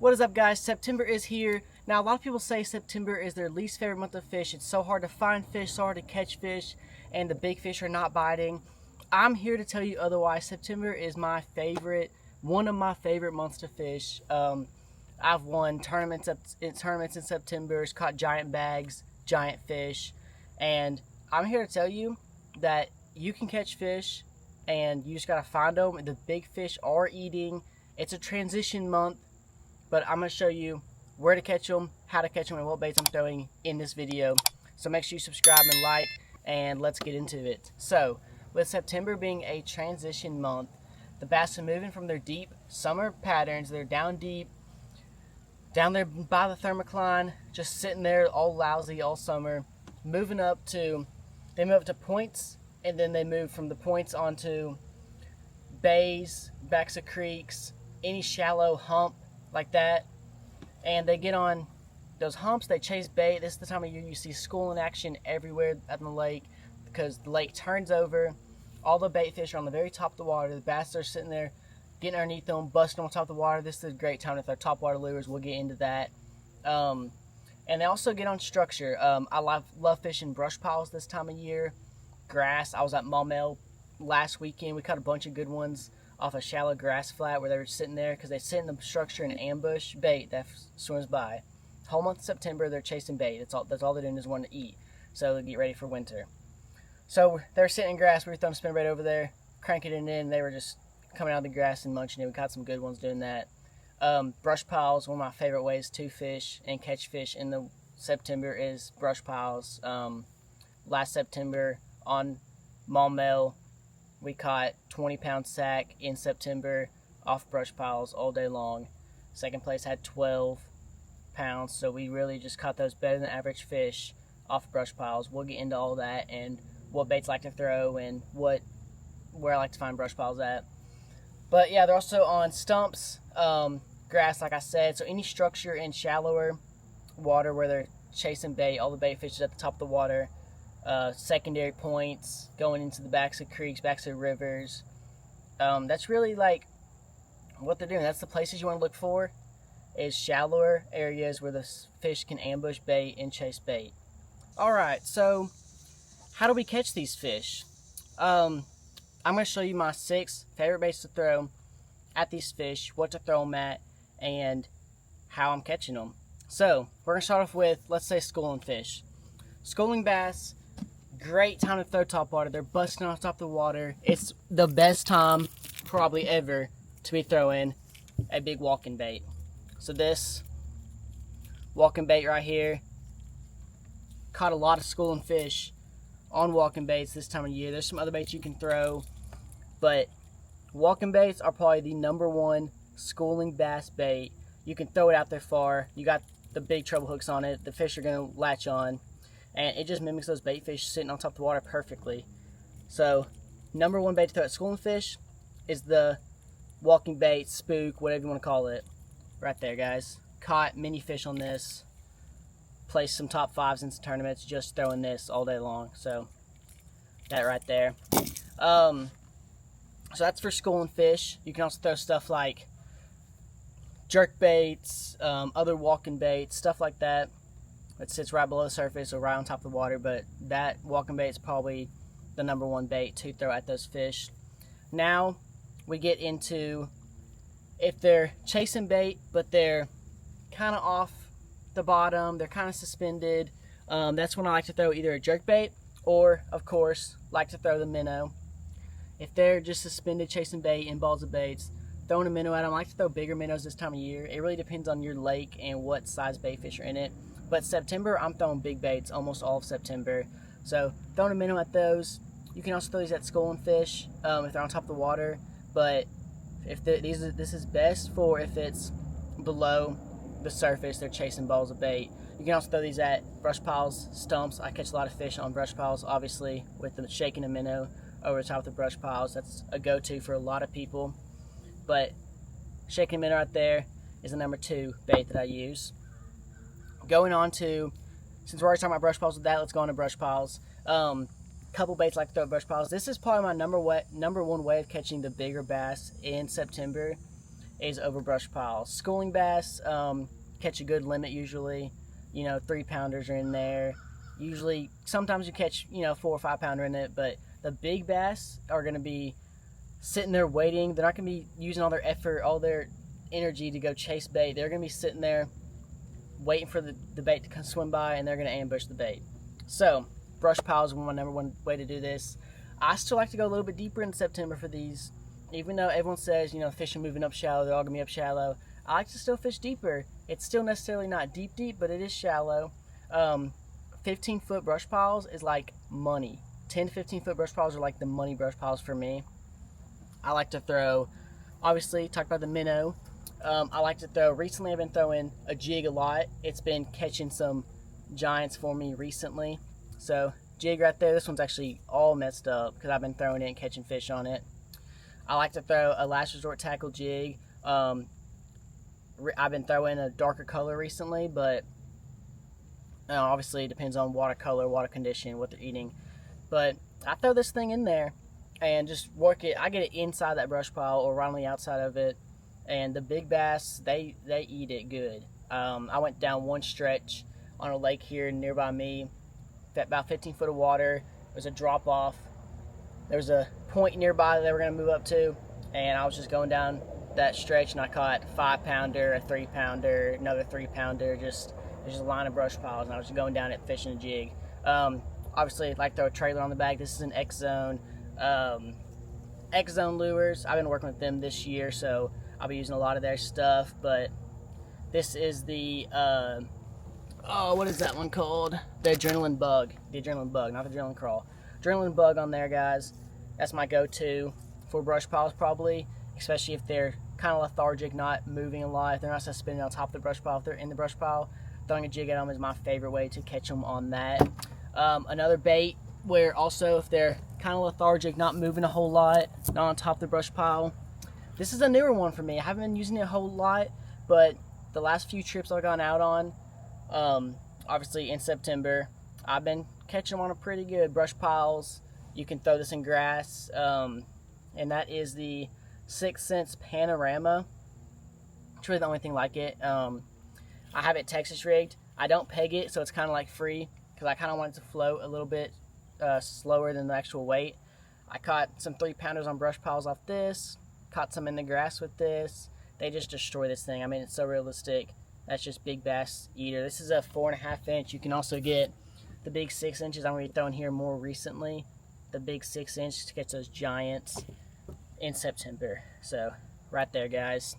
What is up, guys? September is here. Now, a lot of people say September is their least favorite month of fish. It's so hard to find fish, so hard to catch fish, and the big fish are not biting. I'm here to tell you otherwise. September is my favorite, one of my favorite months to fish. I've won tournaments in September, caught giant bags, giant fish, and I'm here to tell you that you can catch fish, and you just gotta find them. The big fish are eating. It's a transition month. But I'm going to show you where to catch them, how to catch them, and what baits I'm throwing in this video. So make sure you subscribe and like, and let's get into it. So, with September being a transition month, the bass are moving from their deep summer patterns. They're down deep, down there by the thermocline, just sitting there all lousy all summer, moving up to, they move up to points, and then they move from the points onto bays, backs of creeks, any shallow hump, like that, and they get on those humps, they chase bait. This is the time of year you see schooling action everywhere at the lake, because the lake turns over, all the bait fish are on the very top of the water, the bass are sitting there getting underneath them, busting on top of the water. This is a great time to throw topwater lures. We'll get into that. And they also get on structure. I love fishing brush piles this time of year, grass. I was at Maumelle last weekend. We caught a bunch of good ones off a shallow grass flat where they were sitting there because they sit in the structure and ambush bait that swims by. Whole month of September, they're chasing bait. That's all they're doing is wanting to eat. So they get ready for winter. So they're sitting in grass. We were throwing spinnerbait over there, cranking it in. They were just coming out of the grass and munching it. We caught some good ones doing that. Brush piles, one of my favorite ways to fish and catch fish in the September is brush piles. Last September on Maumelle, we caught 20-pound sack in September off brush piles all day long. Second place had 12 pounds, so we really just caught those better than average fish off brush piles. We'll get into all that and what baits I like to throw and where I like to find brush piles at. But yeah, they're also on stumps, grass, like I said. So any structure in shallower water where they're chasing bait, all the bait fish is at the top of the water. Secondary points, going into the backs of creeks, backs of rivers. That's really like what they're doing. That's the places you want to look for, is shallower areas where the fish can ambush bait and chase bait. Alright, so how do we catch these fish? I'm going to show you my 6 favorite baits to throw at these fish, what to throw them at, and how I'm catching them. So, we're going to start off with, let's say, schooling fish. Schooling bass, great time to throw topwater. They're busting off top of the water. It's the best time probably ever to be throwing a big walking bait. So this walking bait right here, caught a lot of schooling fish on walking baits this time of year. There's some other baits you can throw, but walking baits are probably the #1 schooling bass bait. You can throw it out there far. You got the big treble hooks on it. The fish are going to latch on. And it just mimics those bait fish sitting on top of the water perfectly. So, #1 bait to throw at schooling fish is the walking bait, spook, whatever you want to call it. Right there, guys. Caught many fish on this. Placed some top 5s in some tournaments just throwing this all day long. So, that right there. So that's for schooling fish. You can also throw stuff like jerk baits, other walking baits, stuff like that. It sits right below the surface or right on top of the water, but that walking bait is probably the #1 bait to throw at those fish. Now we get into if they're chasing bait, but they're kind of off the bottom, they're kind of suspended. That's when I like to throw either a jerk bait or, of course, like to throw the minnow. If they're just suspended chasing bait in balls of baits, throwing a minnow at them. I like to throw bigger minnows this time of year. It really depends on your lake and what size bait fish are in it. But September, I'm throwing big baits almost all of September. So throwing a minnow at those. You can also throw these at schooling fish if they're on top of the water. But if this is best for if it's below the surface, they're chasing balls of bait. You can also throw these at brush piles, stumps. I catch a lot of fish on brush piles, obviously, with the shaking a minnow over the top of the brush piles. That's a go-to for a lot of people. But shaking a minnow right there is the #2 bait that I use. Going on to, since we're already talking about brush piles with that, let's go on to brush piles. Couple baits like to throw at brush piles. This is probably my number one way of catching the bigger bass in September, is over brush piles. Schooling bass catch a good limit usually. 3-pounders are in there. Usually, sometimes you catch 4 or 5-pounder in it, but the big bass are going to be sitting there waiting. They're not going to be using all their effort, all their energy to go chase bait. They're going to be sitting there waiting for the bait to come swim by, and they're going to ambush the bait. So brush piles is my number one way to do this. I still like to go a little bit deeper in September for these. Even though everyone says, fish are moving up shallow, they're all going to be up shallow, I like to still fish deeper. It's still necessarily not deep, but it is shallow. 15-foot brush piles is like money. 10 to 15-foot brush piles are like the money brush piles for me. I like to throw, obviously, talk about the minnow. I like to throw, recently I've been throwing a jig a lot. It's been catching some giants for me recently. So, jig right there. This one's actually all messed up because I've been throwing it and catching fish on it. I like to throw a last resort tackle jig. I've been throwing a darker color recently, but obviously it depends on water color, water condition, what they're eating. But I throw this thing in there and just work it. I get it inside that brush pile or right on the outside of it. And the big bass, they eat it good. I went down one stretch on a lake here nearby me, about 15 foot of water. There's a drop off. There's a point nearby that they were going to move up to, and I was just going down that stretch, and I caught 5-pounder, a 3-pounder, another 3-pounder. There's just a line of brush piles, and I was just going down it fishing a jig. Obviously, I'd like to throw a trailer on the back. This is an X Zone lures. I've been working with them this year, so I'll be using a lot of their stuff. But this is the what is that one called? The Adrenaline Bug. The Adrenaline Bug, not the Adrenaline Crawl. Adrenaline Bug on there, guys. That's my go-to for brush piles, probably, especially if they're kind of lethargic, not moving a lot. If they're not spinning on top of the brush pile, if they're in the brush pile, throwing a jig at them is my favorite way to catch them on that. Another bait where also if they're kind of lethargic, not moving a whole lot, not on top of the brush pile. This is a newer one for me. I haven't been using it a whole lot, but the last few trips I've gone out on, obviously in September, I've been catching them on a pretty good brush piles. You can throw this in grass, and that is the 6th Sense Panorama. It's really the only thing like it. I have it Texas rigged. I don't peg it, so it's kind of like free, because I kind of want it to float a little bit slower than the actual weight. I caught some 3-pounders on brush piles off this, caught some in the grass with this. They just destroy this thing. I mean, it's so realistic. That's just big bass eater. This is a 4.5 inch. You can also get the big 6 inches. I'm going to be throwing here more recently. The big 6 inch to catch those giants in September. So, right there, guys.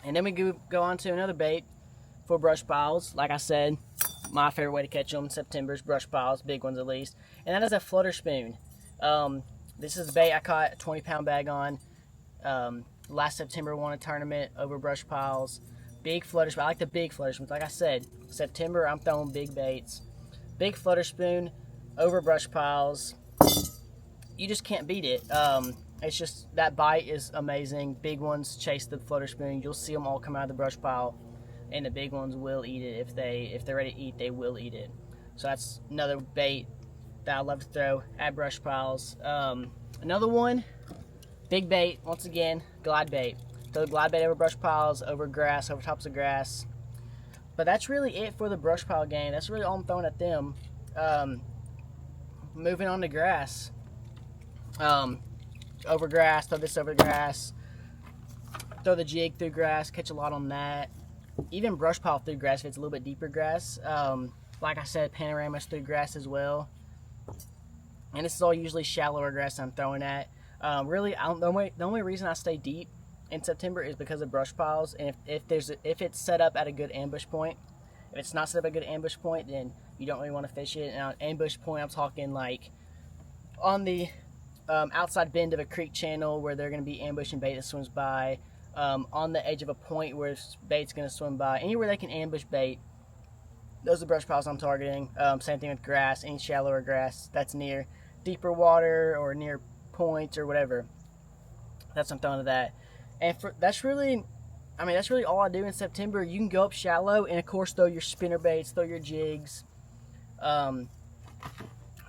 And then we go on to another bait for brush piles. Like I said, my favorite way to catch them in September is brush piles, big ones at least. And that is a flutter spoon. This is the bait I caught a 20-pound bag on. Last September, won a tournament over brush piles. Big flutter spoon. I like the big flutter spoons. Like I said, September, I'm throwing big baits. Big flutter spoon over brush piles. You just can't beat it. It's just, that bite is amazing. Big ones chase the flutter spoon. You'll see them all come out of the brush pile, and the big ones will eat it. If they're ready to eat, they will eat it. So that's another bait that I love to throw at brush piles. Another one, big bait, once again, glide bait. Throw the glide bait over brush piles, over grass, over tops of grass. But that's really it for the brush pile game. That's really all I'm throwing at them. Moving on to grass. Over grass, throw this over grass. Throw the jig through grass, catch a lot on that. Even brush pile through grass if it's a little bit deeper grass. Like I said, panoramas through grass as well. And this is all usually shallower grass I'm throwing at. Really, the only reason I stay deep in September is because of brush piles. And if it's set up at a good ambush point. If it's not set up at a good ambush point, then you don't really want to fish it. And on ambush point, I'm talking like on the outside bend of a creek channel where they're going to be ambushing bait that swims by. On the edge of a point where bait's going to swim by. Anywhere they can ambush bait, those are the brush piles I'm targeting. Same thing with grass, any shallower grass that's near deeper water or near points or whatever. That's what I'm throwing to that. And that's really all I do in September. You can go up shallow and, of course, throw your spinner baits, throw your jigs.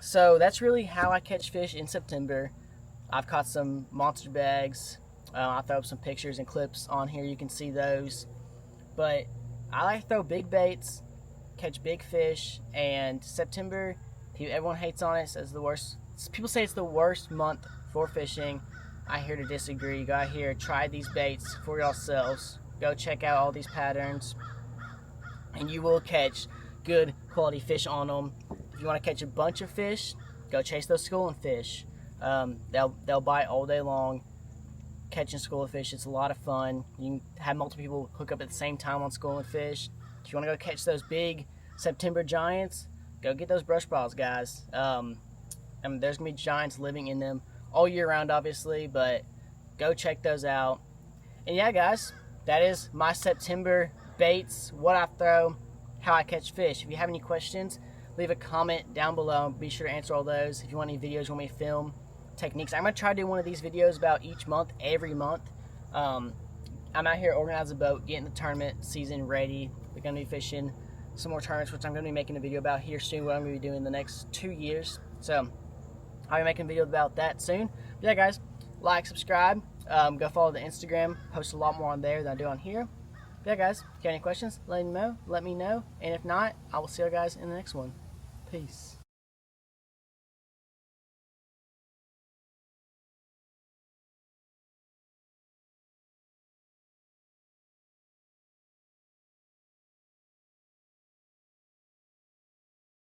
So that's really how I catch fish in September. I've caught some monster bags. I'll throw up some pictures and clips on here. You can see those. But I like to throw big baits, catch big fish, and September, everyone hates on it, says the worst. People say it's the worst month for fishing. I here to disagree. Go out here, try these baits for yourselves. Go check out all these patterns, and you will catch good quality fish on them. If you want to catch a bunch of fish, go chase those schooling fish. They'll bite all day long. Catching schooling fish, it's a lot of fun. You can have multiple people hook up at the same time on schooling fish. If you want to go catch those big September giants, go get those brush balls, guys. There's gonna be giants living in them all year round, obviously, but go check those out. And yeah, guys, that is my September baits, what I throw, how I catch fish. If you have any questions, leave a comment down below. Be sure to answer all those. If you want any videos you want me to film, techniques, I'm going to try to do one of these videos about each month, every month. I'm out here organizing the boat, getting the tournament season ready. We're going to be fishing some more tournaments, which I'm going to be making a video about here soon, what I'm going to be doing the next 2 years. So I'll be making a video about that soon. But yeah, guys, like, subscribe, go follow the Instagram. Post a lot more on there than I do on here. But yeah, guys, if you have any questions, let me know. And if not, I will see you guys in the next one. Peace.